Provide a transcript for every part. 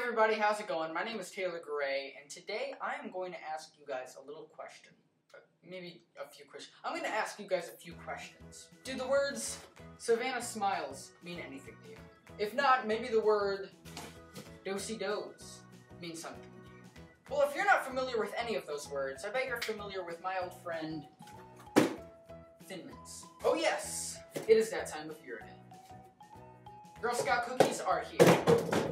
everybody, how's it going? My name is Taylor Gray, and today I am going to ask you guys a little question. Maybe a few questions. I'm going to ask you guys a few questions. Do the words Savannah Smiles mean anything to you? If not, maybe the word do-si-dos means something to you. Well, if you're not familiar with any of those words, I bet you're familiar with my old friend, Thin Mints. Oh yes, it is that time of year again. Girl Scout cookies are here.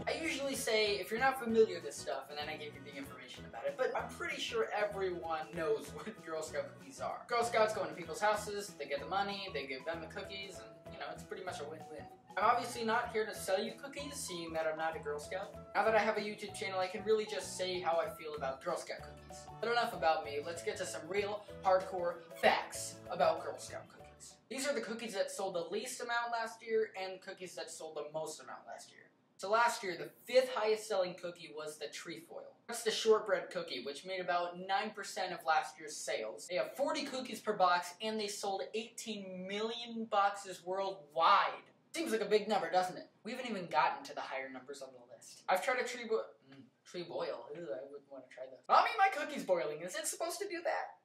I usually say, if you're not familiar with this stuff, and then I give you the information about it, but I'm pretty sure everyone knows what Girl Scout cookies are. Girl Scouts go into people's houses, they get the money, they give them the cookies, and, you know, it's pretty much a win-win. I'm obviously not here to sell you cookies, seeing that I'm not a Girl Scout. Now that I have a YouTube channel, I can really just say how I feel about Girl Scout cookies. But enough about me, let's get to some real, hardcore facts about Girl Scout cookies. These are the cookies that sold the least amount last year, and cookies that sold the most amount last year. So last year, the 5th highest selling cookie was the trefoil. That's the shortbread cookie, which made about 9% of last year's sales. They have 40 cookies per box, and they sold 18 million boxes worldwide. Seems like a big number, doesn't it? We haven't even gotten to the higher numbers on the list. I've tried a tree boil. Ew, I wouldn't want to try that. Mommy, my cookie's boiling. Is it supposed to do that?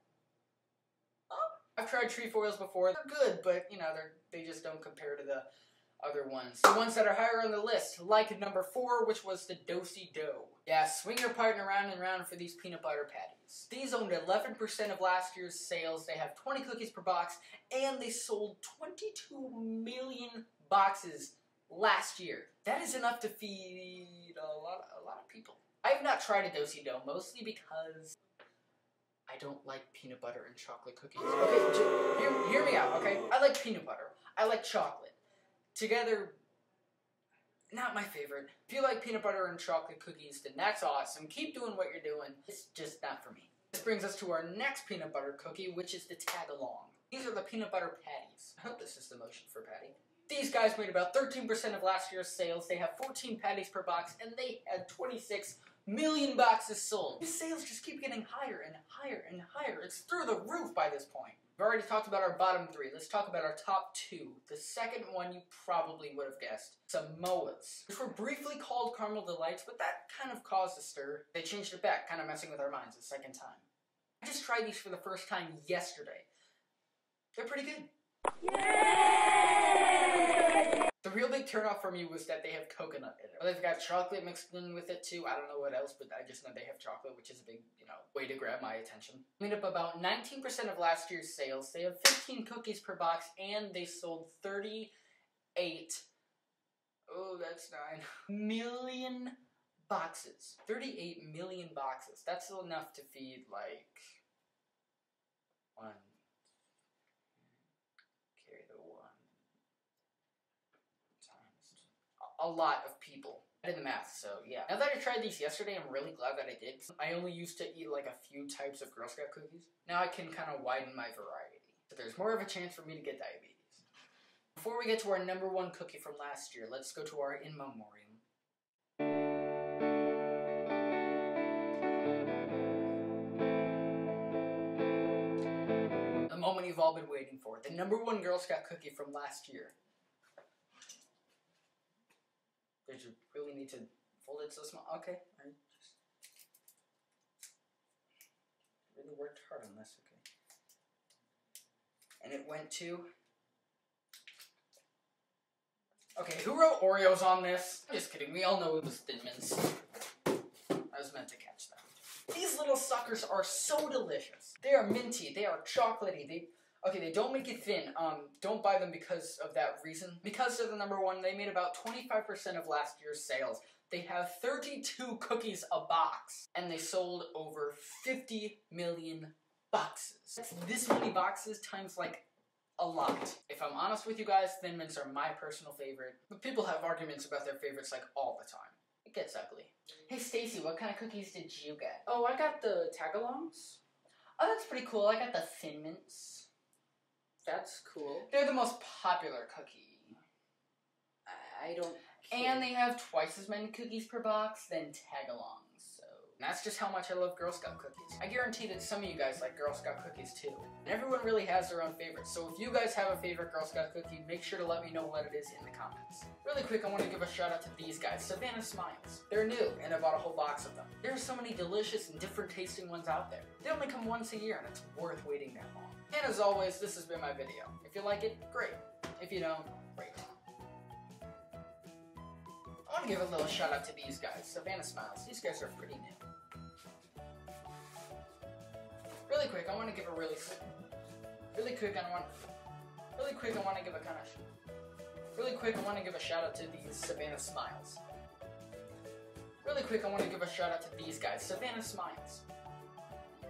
Oh. I've tried trefoils before. They're good, but, you know, they just don't compare to the other ones. The ones that are higher on the list, like number 4, which was the do-si-do. Yeah, swing your partner around and around for these peanut butter patties. These owned 11% of last year's sales. They have 20 cookies per box, and they sold 22 million boxes last year. That is enough to feed a lot of people. I have not tried a do-si-do, mostly because I don't like peanut butter and chocolate cookies. Okay, hear me out, okay? I like peanut butter. I like chocolate. Together, not my favorite. If you like peanut butter and chocolate cookies, then that's awesome. Keep doing what you're doing. It's just not for me. This brings us to our next peanut butter cookie, which is the tag-along. These are the peanut butter patties. I hope this is the motion for patty. These guys made about 13% of last year's sales. They have 14 patties per box, and they had 26 million boxes sold. These sales just keep getting higher and higher and higher. It's through the roof by this point. We've already talked about our bottom 3. Let's talk about our top 2. The second one you probably would have guessed. Samoas, which were briefly called Caramel Delights, but that kind of caused a stir. They changed it back, kind of messing with our minds a second time. I just tried these for the first time yesterday. They're pretty good. Yay! The real big turnoff for me was that they have coconut in it. They've got chocolate mixed in with it too. I don't know what else, but I just know they have chocolate, which is a big, way to grab my attention. Made up about 19% of last year's sales. They have 15 cookies per box, and they sold 38, oh, that's 9, million boxes. 38 million boxes. That's enough to feed, like, a lot of people. I did the math, so yeah. Now that I tried these yesterday, I'm really glad that I did. I only used to eat like a few types of Girl Scout cookies. Now I can kind of widen my variety. But there's more of a chance for me to get diabetes. Before we get to our number 1 cookie from last year, let's go to our in memoriam. The moment you've all been waiting for. The number 1 Girl Scout cookie from last year. Did you really need to fold it so small? Okay, I just really worked hard on this, okay. And it went to... Okay, who wrote Oreos on this? Just kidding, we all know it was Thin Mints. I was meant to catch that. These little suckers are so delicious. They are minty, they are chocolatey, they don't make it thin. Don't buy them because of that reason. Because they're the number 1, they made about 25% of last year's sales. They have 32 cookies a box, and they sold over 50 million boxes. That's this many boxes times, like, a lot. If I'm honest with you guys, Thin Mints are my personal favorite. But people have arguments about their favorites, like, all the time. It gets ugly. Hey, Stacy, what kind of cookies did you get? Oh, I got the tag-alongs. Oh, that's pretty cool. I got the Thin Mints. That's cool. They're the most popular cookie. I don't care. And they have twice as many cookies per box than tag-alongs, so... And that's just how much I love Girl Scout cookies. I guarantee that some of you guys like Girl Scout cookies too. And everyone really has their own favorites, so if you guys have a favorite Girl Scout cookie, make sure to let me know what it is in the comments. Really quick, I want to give a shout out to these guys, Savannah Smiles. They're new, and I bought a whole box of them. There are so many delicious and different tasting ones out there. They only come once a year, and it's worth waiting that long. And as always, this has been my video. If you like it, great. If you don't, great. I want to give a little shout out to these guys, Savannah Smiles. These guys are pretty new. Really quick, I want to give a really quick, I want to give a shout out to these Savannah Smiles. Really quick, I want to give a shout out to these guys, Savannah Smiles.